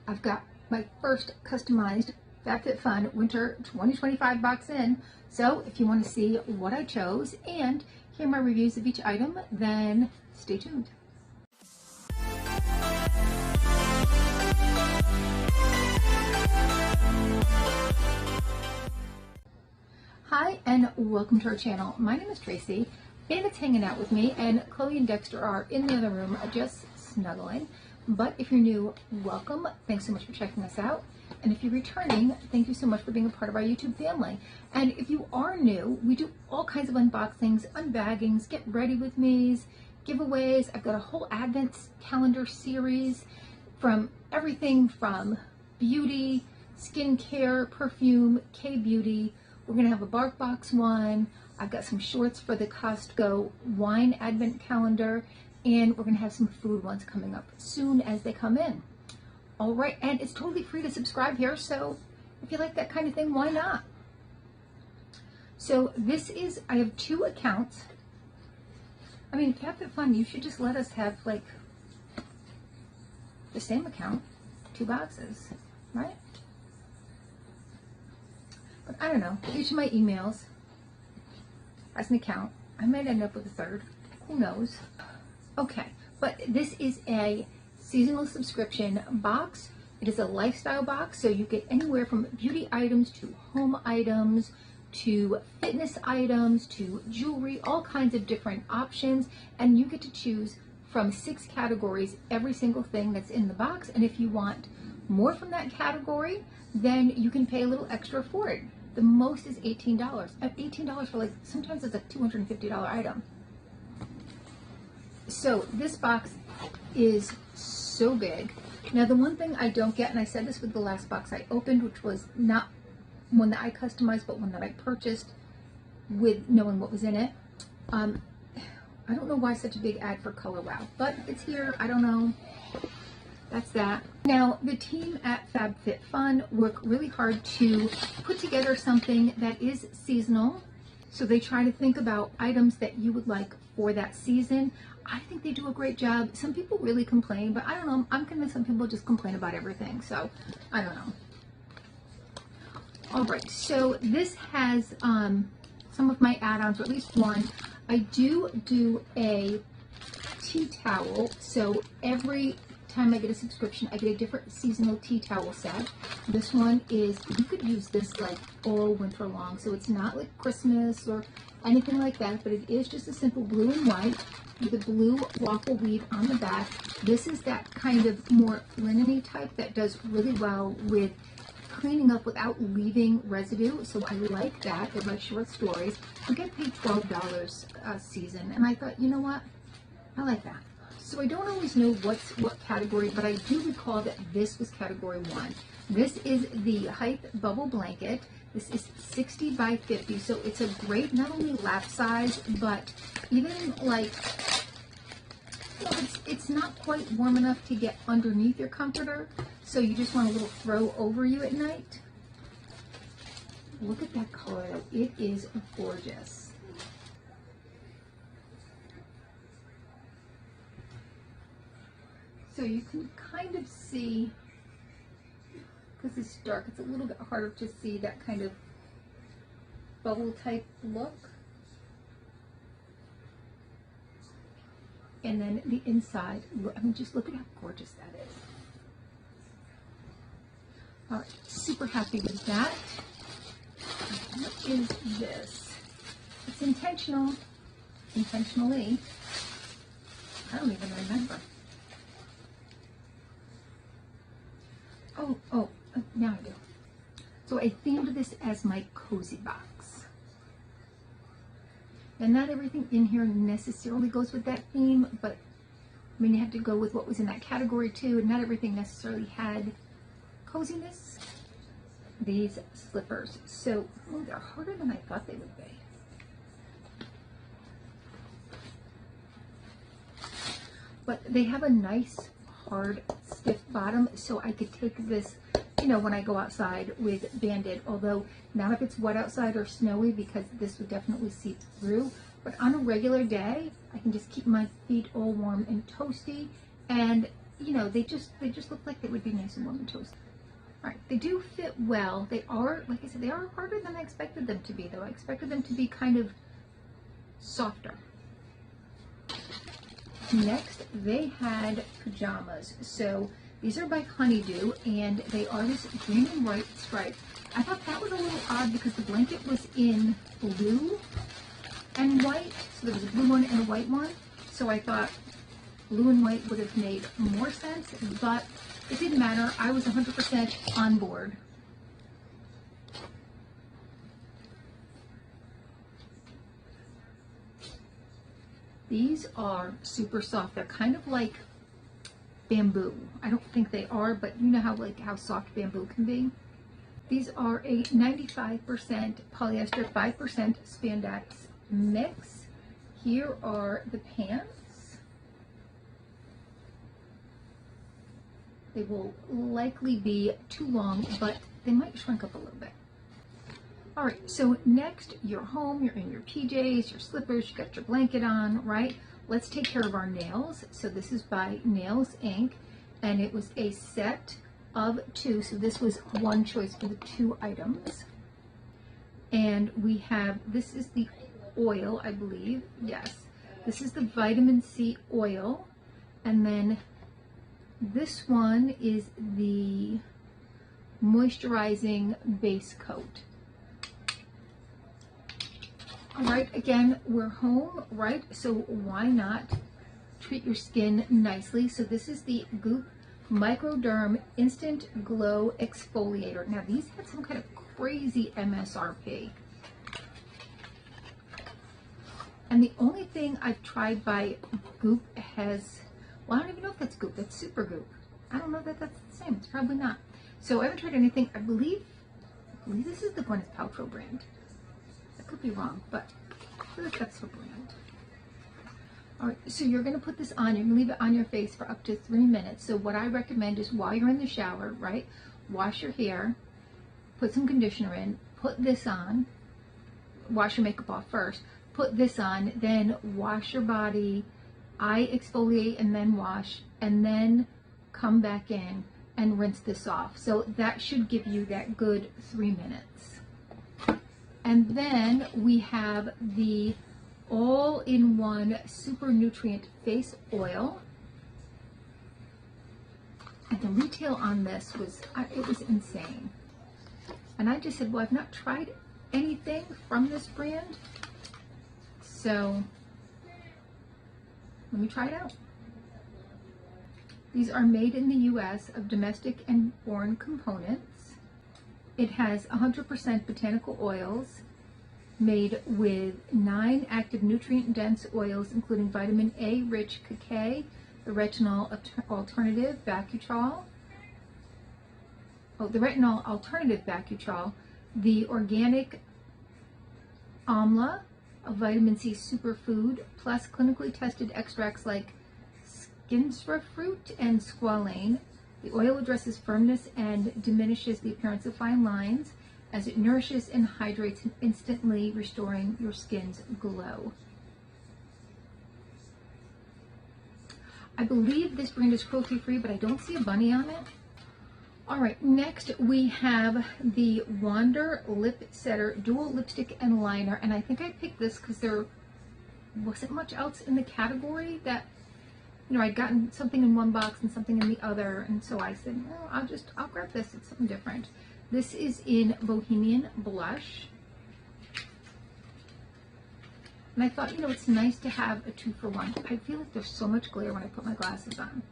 I've got my first customized FabFitFun Winter 2025 box in. So if you want to see what I chose and hear my reviews of each item, then stay tuned. Hi and welcome to our channel. My name is Tracy and it's hanging out with me, and Chloe and Dexter are in the other room just snuggling. But if you're new, welcome. Thanks so much for checking us out. And if you're returning, thank you so much for being a part of our YouTube family. And if you are new, we do all kinds of unboxings, unbaggings, get ready with me's, giveaways. I've got a whole Advent calendar series from everything from beauty, skincare, perfume, K-beauty. We're gonna have a bark box one. I've got some shorts for the Costco wine Advent calendar, and we're gonna have some food ones coming up soon as they come in. All right, and it's totally free to subscribe here, so if you like that kind of thing, why not? So this is, I have two accounts. I mean, FabFitFun, you should just let us have like the same account, two boxes, right? But I don't know, each of my emails has an account. I might end up with a third, who knows? Okay, but this is a seasonal subscription box. It is a lifestyle box, so you get anywhere from beauty items to home items to fitness items to jewelry, all kinds of different options, and you get to choose from 6 categories every single thing that's in the box. And if you want more from that category, then you can pay a little extra for it. The most is $18. $18 for, like, sometimes it's a $250 item. So this box is so big. Now the one thing I don't get, and I said this with the last box I opened, which was not one that I customized, but one that I purchased with knowing what was in it. I don't know why such a big ad for Color Wow, but it's here. I don't know. That's that. Now, the team at FabFitFun work really hard to put together something that is seasonal. So they try to think about items that you would like for that season. I think they do a great job. Some people really complain, but I don't know. I'm convinced some people just complain about everything. So I don't know. All right. So this has some of my add-ons, or at least one. I do a tea towel. So every time I get a subscription, I get a different seasonal tea towel set. This one is, you could use this like all winter long, so it's not like Christmas or anything like that, but it is just a simple blue and white with a blue waffle weave on the back. This is that kind of more linen-y type that does really well with cleaning up without leaving residue, so I like that. They're my short stories. I get paid $12 a season, and I thought, you know what, I like that. So I don't always know what category, but I do recall that this was category 1. This is the Height Bubble Blanket. This is 60 by 50, so it's a great, not only lap size, but even like, it's not quite warm enough to get underneath your comforter, so you just want a little throw over you at night. Look at that color though, it is gorgeous. So you can kind of see, because it's dark, it's a little bit harder to see that kind of bubble type look. And then the inside, I mean, just look at how gorgeous that is. All right, super happy with that. What is this? It's intentionally. I don't even remember. Oh, now I do. So I themed this as my cozy box. And not everything in here necessarily goes with that theme, but I mean, you have to go with what was in that category too, and not everything necessarily had coziness. These slippers. So, oh, they're harder than I thought they would be. But they have a nice hard stiff bottom, so I could take this, you know, when I go outside with Band-Aid, although not if it's wet outside or snowy, because this would definitely seep through. But on a regular day, I can just keep my feet all warm and toasty, and you know, they just look like they would be nice and warm and toasty. All right, they do fit well. They are, like I said, they are harder than I expected them to be, though. I expected them to be kind of softer. Next, they had pajamas. So these are by Honeydew, and they are this green and white stripe. I thought that was a little odd because the blanket was in blue and white. So there was a blue one and a white one. So I thought blue and white would have made more sense, but it didn't matter. I was 100% on board. These are super soft. They're kind of like bamboo. I don't think they are, but you know how soft bamboo can be. These are a 95% polyester, 5% spandex mix. Here are the pants. They will likely be too long, but they might shrink up a little bit. All right, so next, you're home, you're in your PJs, your slippers, you got your blanket on, right? Let's take care of our nails. So this is by Nails Inc., and it was a set of 2. So this was one choice for the 2 items. And we have, this is the oil, I believe. Yes, this is the vitamin C oil. And then this one is the moisturizing base coat. All right, again, we're home, right? So why not treat your skin nicely? So this is the Goop Microderm Instant Glow Exfoliator. Now these had some kind of crazy MSRP. And the only thing I've tried by Goop has, well, I don't even know if that's Goop, that's Super Goop. I don't know that that's the same, it's probably not. So I haven't tried anything, I believe this is the Gwyneth Paltrow brand. Could be wrong, but I feel like that's her brand. All right, so you're going to put this on. You're going to leave it on your face for up to 3 minutes. So what I recommend is while you're in the shower, right, wash your hair, put some conditioner in, put this on, wash your makeup off first, put this on, then wash your body, eye exfoliate and then wash, and then come back in and rinse this off. So that should give you that good 3 minutes. And then we have the all-in-one super nutrient face oil. And the retail on this was, it was insane. And I just said, well, I've not tried anything from this brand. So let me try it out. These are made in the US of domestic and foreign components. It has 100% botanical oils made with 9 active nutrient-dense oils, including vitamin A-rich cacao, the retinol alternative Bacutrol, the organic amla, a vitamin C superfood, plus clinically tested extracts like skinsra fruit and squalane. The oil addresses firmness and diminishes the appearance of fine lines as it nourishes and hydrates, instantly restoring your skin's glow. I believe this brand is cruelty-free, but I don't see a bunny on it. All right, next we have the Wander Lip Setter Dual Lipstick and Liner, and I think I picked this because there wasn't much else in the category that, you know, I'd gotten something in one box and something in the other, and so I said, well, I'll grab this. It's something different. This is in Bohemian Blush. And I thought, you know, it's nice to have a 2-for-1. I feel like there's so much glare when I put my glasses on.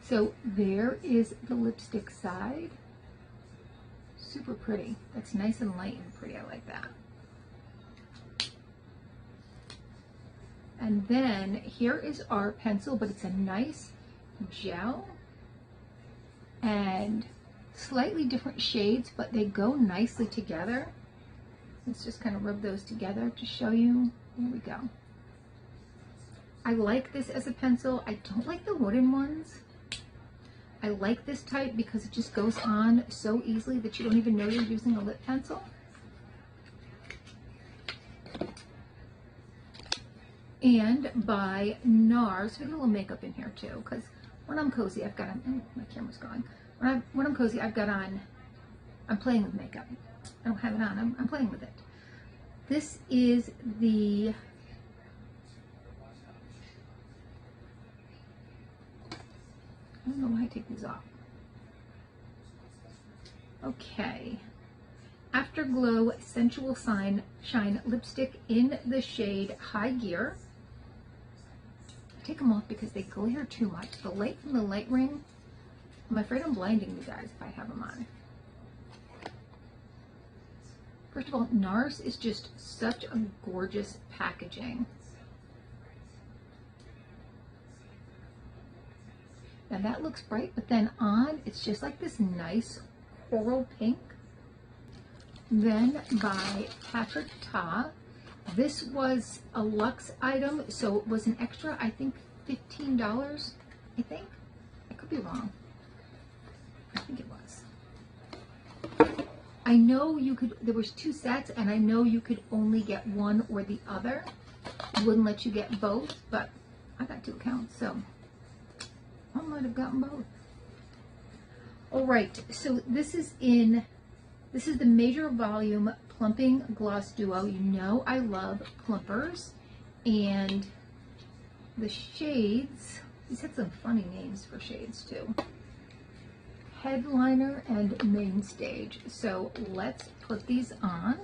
So there is the lipstick side. Super pretty. That's nice and light and pretty. I like that. And then here is our pencil, but it's a nice gel and slightly different shades, but they go nicely together. Let's just kind of rub those together to show you. There we go. I like this as a pencil. I don't like the wooden ones. I like this type because it just goes on so easily that you don't even know you're using a lip pencil. and by NARS. We got a little makeup in here too, because when I'm cozy, I've got on, my camera's going. When I'm cozy, I've got on, I'm playing with makeup. I don't have it on, I'm playing with it. This is the, I don't know why I take these off. Okay. Afterglow Sensual Shine Lipstick in the shade High Gear. I take them off because they glare too much. The light from the light ring, I'm afraid I'm blinding you guys if I have them on. First of all, NARS is just such a gorgeous packaging. Now that looks bright, but then on, it's just like this nice coral pink. Then by Patrick Ta, this was a luxe item, so it was an extra, I think $15, I think. I could be wrong. I think it was. I know you could, there was 2 sets, and I know you could only get one or the other. It wouldn't let you get both, but I got 2 accounts, so I might have gotten both. All right, so this is the Major Volume Plumping Gloss Duo. You know I love plumpers, and the shades, these had some funny names for shades too. Headliner and Main Stage. So let's put these on.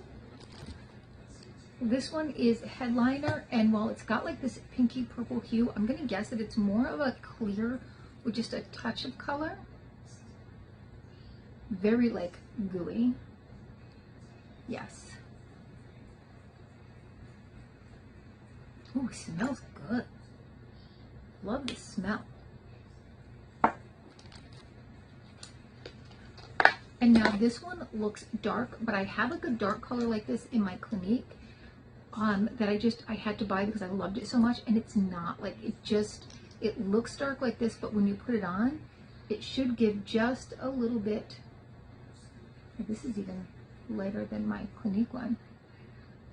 This one is Headliner, and while it's got like this pinky purple hue, I'm gonna guess that it's more of a clear with just a touch of color. Very like gooey. Yes. Oh, it smells good. Love the smell. And now this one looks dark, but I have like a dark color like this in my Clinique that I had to buy because I loved it so much, and it's not like, it looks dark like this, but when you put it on, it should give just a little bit. This is even lighter than my Clinique one.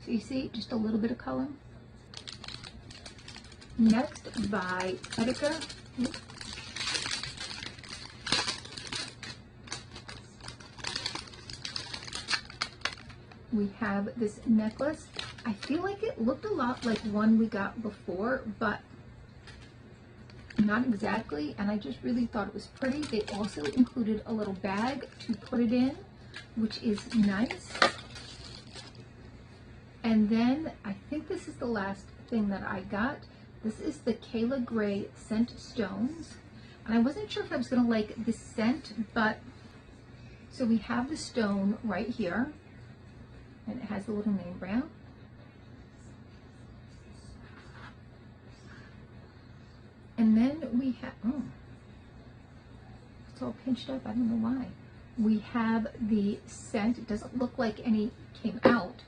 So you see, just a little bit of color. Next by Etika. We have this necklace. I feel like it looked a lot like one we got before, but not exactly, and I just really thought it was pretty. They also included a little bag to put it in, which is nice. And then I think this is the last thing that I got. This is the Kayla Gray Scent Stones, and I wasn't sure if I was gonna like this scent, but so we have the stone right here, and it has the little name brand. And then we have, oh, it's all pinched up, I don't know why. We have the scent. It doesn't look like any came out,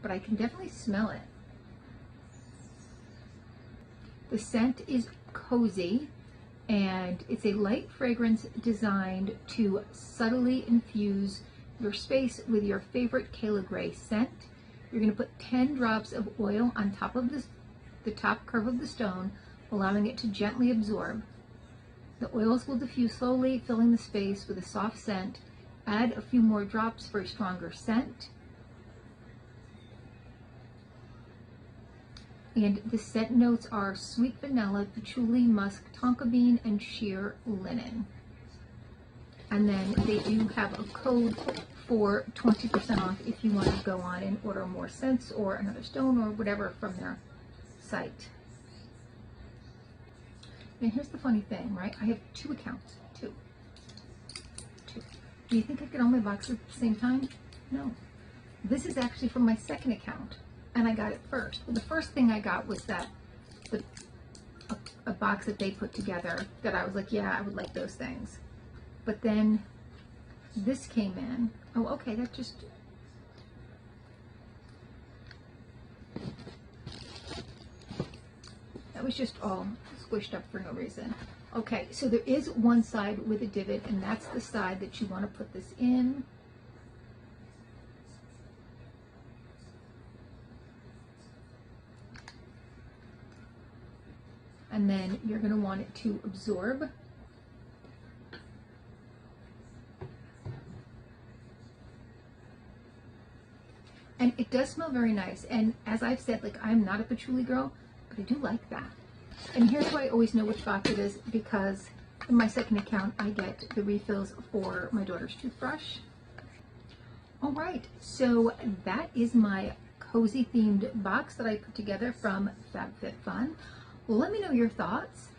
but I can definitely smell it. The scent is Cozy, and it's a light fragrance designed to subtly infuse your space with your favorite Kayla Gray scent. You're going to put 10 drops of oil on top of the top curve of the stone, allowing it to gently absorb. The oils will diffuse slowly, filling the space with a soft scent. Add a few more drops for a stronger scent. And the scent notes are sweet vanilla, patchouli, musk, tonka bean, and sheer linen. And then they do have a code for 20% off if you want to go on and order more scents or another stone or whatever from their site. And here's the funny thing, right? I have 2 accounts, two. Do you think I get all my boxes at the same time? No. This is actually from my second account, and I got it first. Well, the first thing I got was a box that they put together that I was like, yeah, I would like those things. But then this came in. Oh, okay, that just... That was just all squished up for no reason. Okay, so there is one side with a divot, and that's the side that you want to put this in. and then you're going to want it to absorb. And it does smell very nice. And as I've said, like, I'm not a patchouli girl, but I do like that. And here's why I always know which box it is, because in my second account, I get the refills for my daughter's toothbrush. All right, so that is my cozy themed box that I put together from FabFitFun. Well, let me know your thoughts.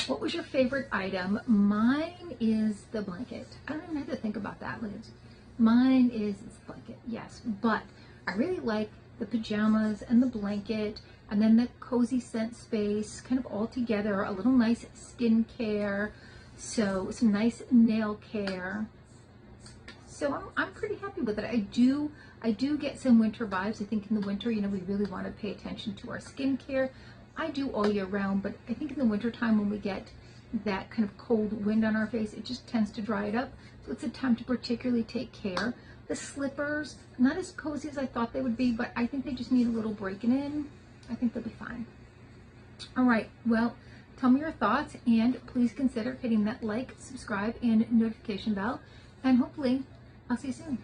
What was your favorite item? Mine is the blanket. I don't even have to think about that, Liz. Mine is this blanket, yes, but I really like the pajamas and the blanket, and then the cozy scent space, kind of all together, a little nice skincare, so some nice nail care. So I'm pretty happy with it. I do get some winter vibes. I think in the winter, you know, we really want to pay attention to our skincare. I do all year round, but I think in the winter time when we get that kind of cold wind on our face, it just tends to dry it up. So it's a time to particularly take care. The slippers, not as cozy as I thought they would be, but I think they just need a little breaking in. I think they'll be fine. All right, well, tell me your thoughts, and please consider hitting that like, subscribe, and notification bell, and hopefully I'll see you soon.